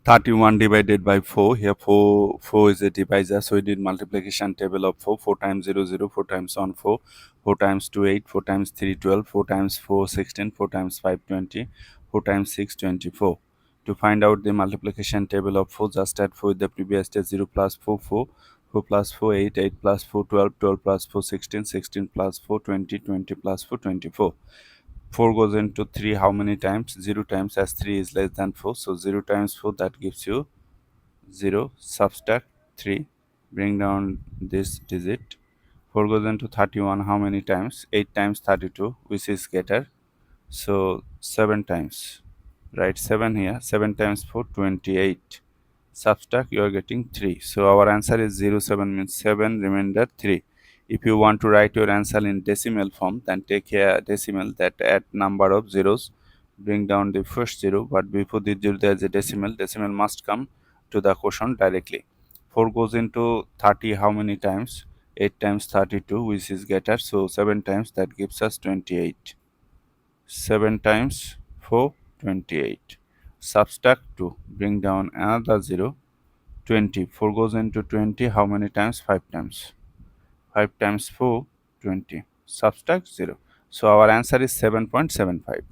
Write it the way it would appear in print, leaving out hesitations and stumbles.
31 divided by 4. Here 4 is a divisor, so we did multiplication table of 4. 4 times 0, 0, 4 times 1, 4, 4 times 2, 8, 4 times 3, 12, 4 times 4, 16, 4 times 5, 20, 4 times 6, 24. To find out the multiplication table of 4, just add 4 with the previous step. 0 plus 4, 4, 4 plus 4, 8, 8 plus 4, 12, 12 plus 4, 16, 16 plus 4, 20, 20 plus 4, 24. 4 goes into 3 how many times? 0 times, as 3 is less than 4. So 0 times 4, that gives you 0. Subtract 3. Bring down this digit. 4 goes into 31 how many times? 8 times 32, which is greater. So 7 times. Write 7 here. 7 times 4, 28. Subtract, you are getting 3. So our answer is 0, 7 means 7, remainder 3. If you want to write your answer in decimal form, then take a decimal that add number of zeros, bring down the first 0, but before the 0 there is a decimal. Decimal must come to the quotient directly. 4 goes into 30 how many times? 8 times 32, which is greater. So 7 times, that gives us 28. 7 times 4, 28. Subtract 2, bring down another 0. 20. 4 goes into 20 how many times? 5 times. 5 times 4, 20. Subtract 0. So our answer is 7.75.